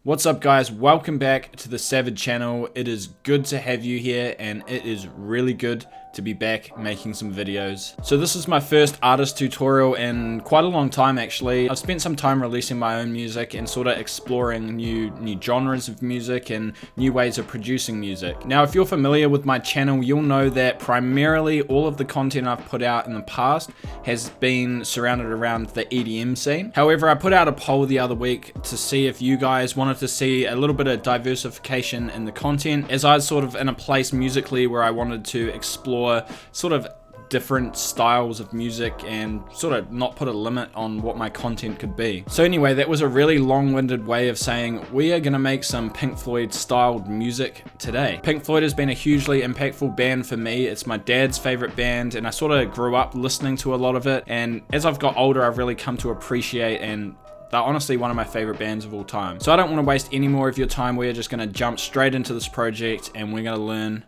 What's up guys, welcome back to the Savage channel. It is good to have you here and it is really good to be back making some videos. So this is my first artist tutorial in quite a long time actually. I've spent some time releasing my own music and sort of exploring new genres of music and new ways of producing music. Now if you're familiar with my channel, you'll know that primarily all of the content I've put out in the past has been surrounded around the EDM scene. However, I put out a poll the other week to see if you guys wanted to see a little bit of diversification in the content, as I was sort of in a place musically where I wanted to explore sort of different styles of music and sort of not put a limit on what my content could be. So anyway, that was a really long-winded way of saying we are gonna make some Pink Floyd styled music today. Pink Floyd has been a hugely impactful band for me. It's my dad's favorite band and I sort of grew up listening to a lot of it, and as I've got older I've really come to appreciate, and they're honestly one of my favorite bands of all time. So I don't want to waste any more of your time. We're just going to jump straight into this project and we're going to learn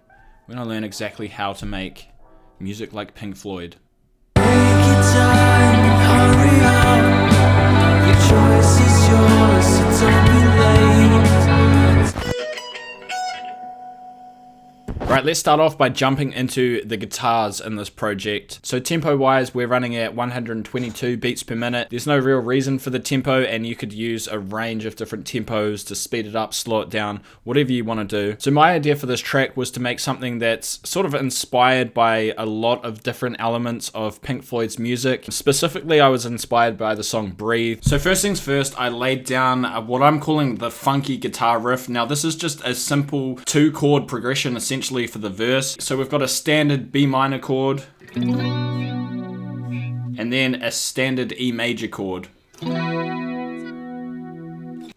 exactly how to make music like Pink Floyd. Take your time and hurry up. Your choice is yours, so don't be late. Right, let's start off by jumping into the guitars in this project. So tempo wise, we're running at 122 beats per minute. There's no real reason for the tempo, and you could use a range of different tempos to speed it up, slow it down, whatever you want to do. So my idea for this track was to make something that's sort of inspired by a lot of different elements of Pink Floyd's music. Specifically, I was inspired by the song Breathe. So first things first, I laid down what I'm calling the funky guitar riff. Now this is just a simple 2-chord progression essentially for the verse. So we've got a standard B minor chord and then a standard E major chord.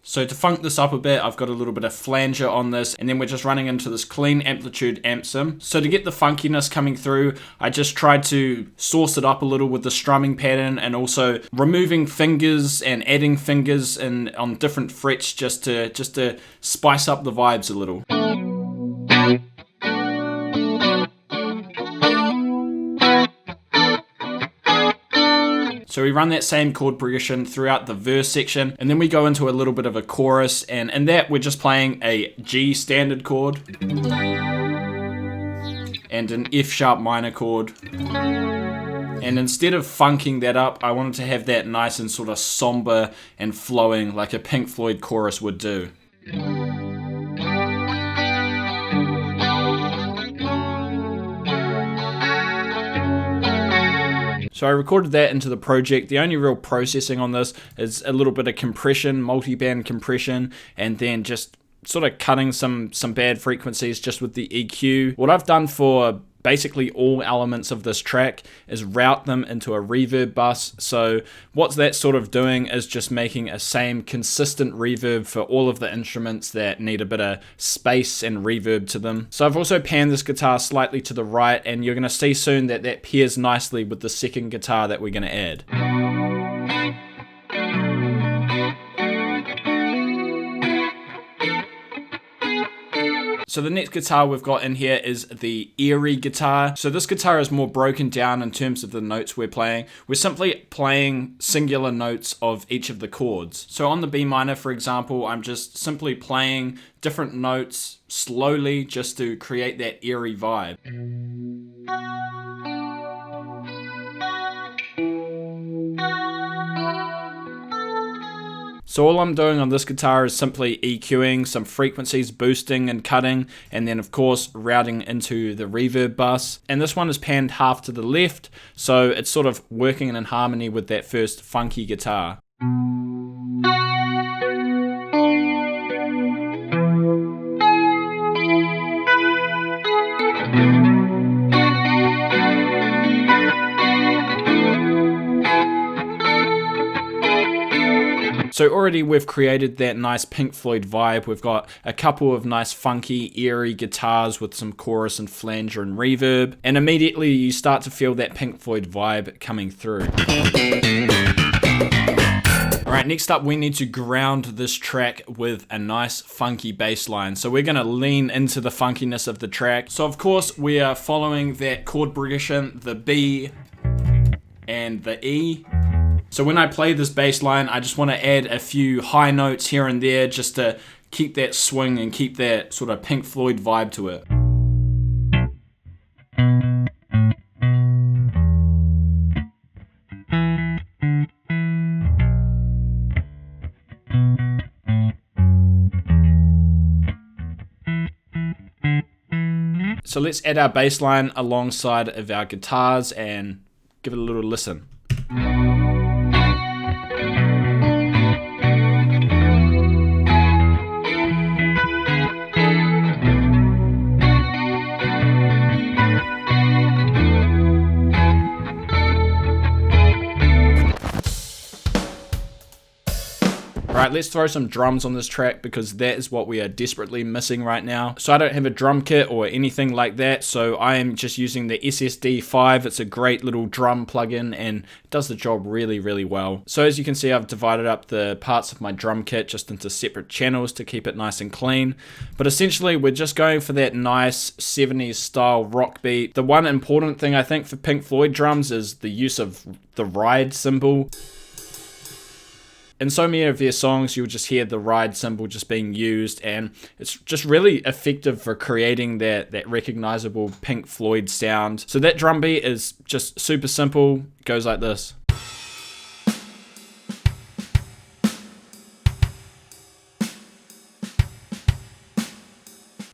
So to funk this up a bit, I've got a little bit of flanger on this, and then we're just running into this clean amplitude amp sim. So to get the funkiness coming through, I just tried to sauce it up a little with the strumming pattern, and also removing fingers and adding fingers on different frets just to spice up the vibes a little. So we run that same chord progression throughout the verse section, and then we go into a little bit of a chorus, and in that we're just playing a G standard chord and an F sharp minor chord. And instead of funking that up, I wanted to have that nice and sort of somber and flowing like a Pink Floyd chorus would do. So I recorded that into the project. The only real processing on this is a little bit of compression, multi-band compression, and then just sort of cutting some bad frequencies just with the EQ. What I've done for basically all elements of this track is route them into a reverb bus. So what's that sort of doing is just making a same consistent reverb for all of the instruments that need a bit of space and reverb to them. So I've also panned this guitar slightly to the right, and you're going to see soon that that pairs nicely with the second guitar that we're going to add. So the next guitar we've got in here is the Eerie guitar. So this guitar is more broken down in terms of the notes we're playing. We're simply playing singular notes of each of the chords. So on the B minor, for example, I'm just simply playing different notes slowly just to create that eerie vibe. So all I'm doing on this guitar is simply EQing, some frequencies, boosting and cutting, and then of course routing into the reverb bus. And this one is panned half to the left, so it's sort of working in harmony with that first funky guitar. So already we've created that nice Pink Floyd vibe. We've got a couple of nice funky, eerie guitars with some chorus and flanger and reverb. And immediately you start to feel that Pink Floyd vibe coming through. Alright, next up we need to ground this track with a nice funky bass line. So we're going to lean into the funkiness of the track. So of course we are following that chord progression, the B and the E. So when I play this bass line, I just want to add a few high notes here and there just to keep that swing and keep that sort of Pink Floyd vibe to it. So let's add our bass line alongside of our guitars and give it a little listen. Alright, let's throw some drums on this track because that is what we are desperately missing right now. So I don't have a drum kit or anything like that, so I am just using the SSD5. It's a great little drum plugin and it does the job really, really well. So as you can see, I've divided up the parts of my drum kit just into separate channels to keep it nice and clean. But essentially, we're just going for that nice 70s style rock beat. The one important thing I think for Pink Floyd drums is the use of the ride cymbal. In so many of their songs, you'll just hear the ride cymbal just being used, and it's just really effective for creating that recognizable Pink Floyd sound. So that drum beat is just super simple. It goes like this.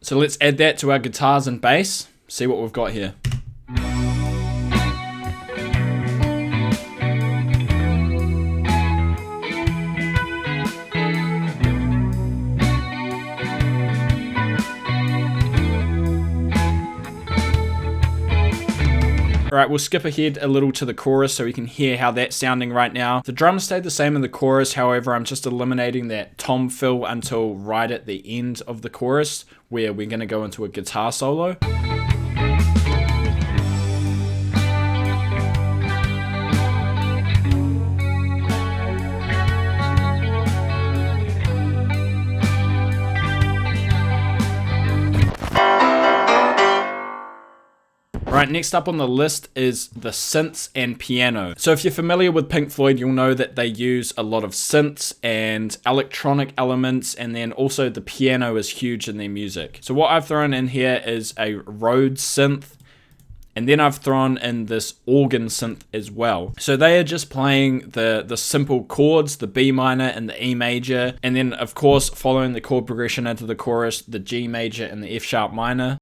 So let's add that to our guitars and bass. See what we've got here. Alright, we'll skip ahead a little to the chorus so we can hear how that's sounding right now. The drums stayed the same in the chorus, however, I'm just eliminating that tom fill until right at the end of the chorus, where we're going to go into a guitar solo. Right, next up on the list is the synths and piano. So if you're familiar with Pink Floyd, you'll know that they use a lot of synths and electronic elements, and then also the piano is huge in their music. So what I've thrown in here is a Rhodes synth, and then I've thrown in this organ synth as well. So they are just playing the simple chords, the B minor and the E major, and then of course following the chord progression into the chorus, the G major and the F sharp minor.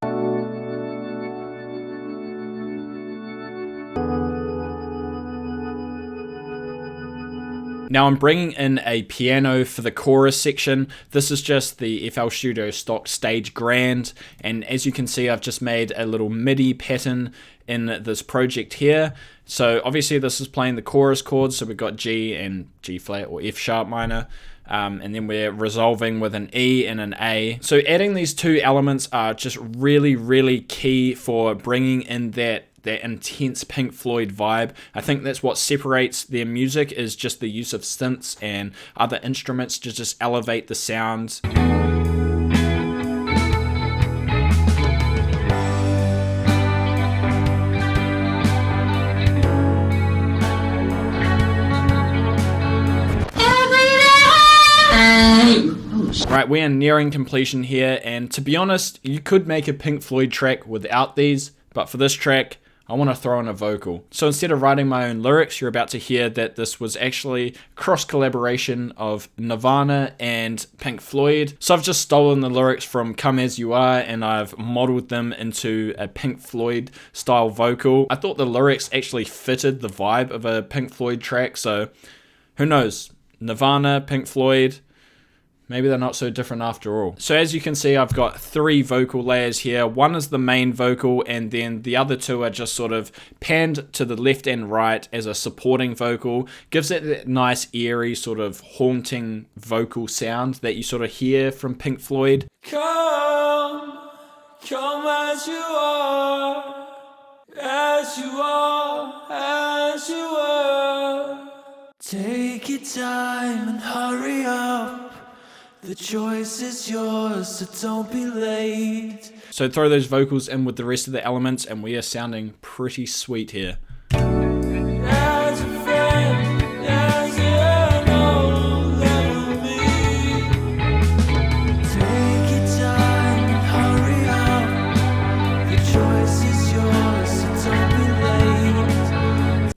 Now I'm bringing in a piano for the chorus section. This is just the FL Studio stock stage grand, and as you can see, I've just made a little MIDI pattern in this project here. So obviously this is playing the chorus chords, so we've got G and G flat or F sharp minor, and then we're resolving with an E and an A. So adding these two elements are just really, really key for bringing in that intense Pink Floyd vibe. I think that's what separates their music, is just the use of synths and other instruments to just elevate the sounds. Right, we are nearing completion here, and to be honest, you could make a Pink Floyd track without these, but for this track, I want to throw in a vocal. So instead of writing my own lyrics, you're about to hear that this was actually cross collaboration of Nirvana and Pink Floyd. So I've just stolen the lyrics from Come As You Are and I've modeled them into a Pink Floyd style vocal. I thought the lyrics actually fitted the vibe of a Pink Floyd track, so who knows? Nirvana, Pink Floyd, maybe they're not so different after all. So as you can see, I've got 3 vocal layers here. One is the main vocal, and then the other 2 are just sort of panned to the left and right as a supporting vocal. Gives it that nice, eerie, sort of haunting vocal sound that you sort of hear from Pink Floyd. Come as you are, as you are, as you are. Take your time and hurry up. The choice is yours, so don't be late. So throw those vocals in with the rest of the elements and we are sounding pretty sweet here. As a friend,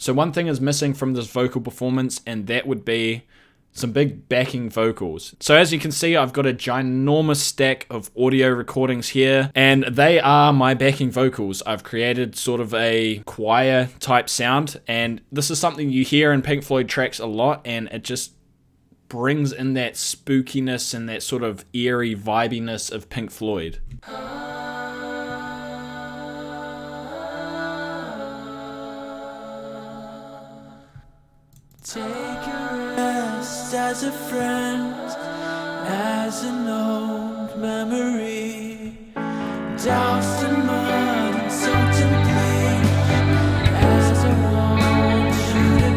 So one thing is missing from this vocal performance, and that would be some big backing vocals. So as you can see, I've got a ginormous stack of audio recordings here, and they are my backing vocals. I've created sort of a choir type sound, and this is something you hear in Pink Floyd tracks a lot, and it just brings in that spookiness and that sort of eerie vibiness of Pink Floyd. Take a rest as a friend, as an old memory, doused in mud and soaked in bleach, as I want you to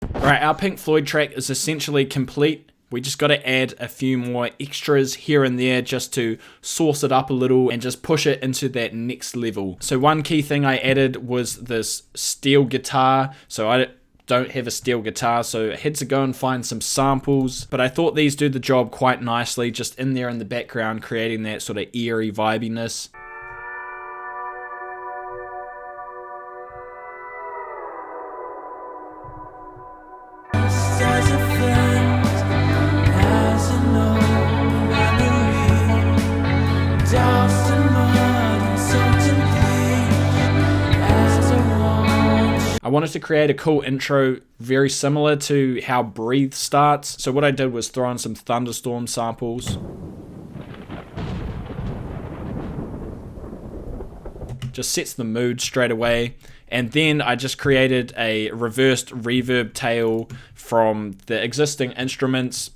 be. Alright, our Pink Floyd track is essentially complete. We just got to add a few more extras here and there just to sauce it up a little and just push it into that next level. So one key thing I added was this steel guitar. So I don't have a steel guitar, so I had to go and find some samples, but I thought these do the job quite nicely, just in there in the background, creating that sort of eerie vibiness. As a friend, as an old memory, doused in mud and soaked in bleach, as I want. I wanted to create a cool intro very similar to how Breathe starts, so what I did was throw in some Thunderstorm samples. Just sets the mood straight away. And then I just created a reversed reverb tail from the existing instruments.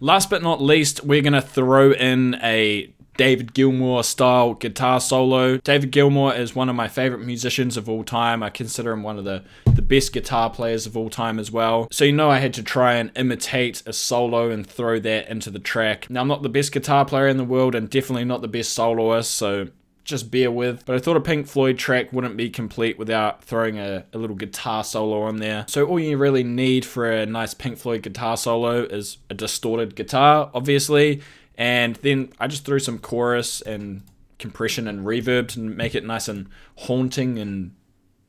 Last but not least, we're going to throw in a David Gilmour style guitar solo. David Gilmour is one of my favorite musicians of all time. I consider him one of the best guitar players of all time as well. So you know I had to try and imitate a solo and throw that into the track. Now I'm not the best guitar player in the world and definitely not the best soloist, so just bear with. But I thought a Pink Floyd track wouldn't be complete without throwing a little guitar solo on there. So all you really need for a nice Pink Floyd guitar solo is a distorted guitar, obviously. And then I just threw some chorus and compression and reverb to make it nice and haunting and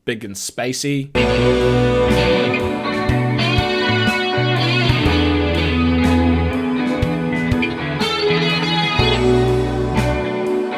big and spacey.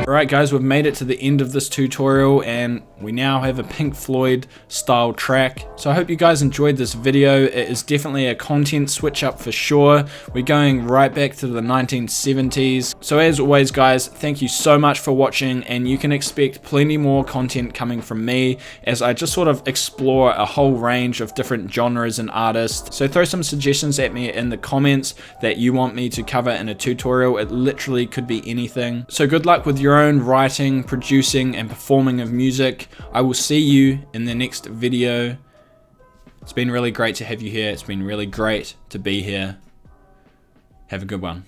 Alright guys, we've made it to the end of this tutorial and we now have a Pink Floyd style track. So I hope you guys enjoyed this video. It is definitely a content switch up for sure. We're going right back to the 1970s. So as always guys, thank you so much for watching, and you can expect plenty more content coming from me as I just sort of explore a whole range of different genres and artists. So throw some suggestions at me in the comments that you want me to cover in a tutorial. It literally could be anything. So good luck with your own writing, producing, and performing of music. I will see you in the next video. It's been really great to have you here. It's been really great to be here. Have a good one.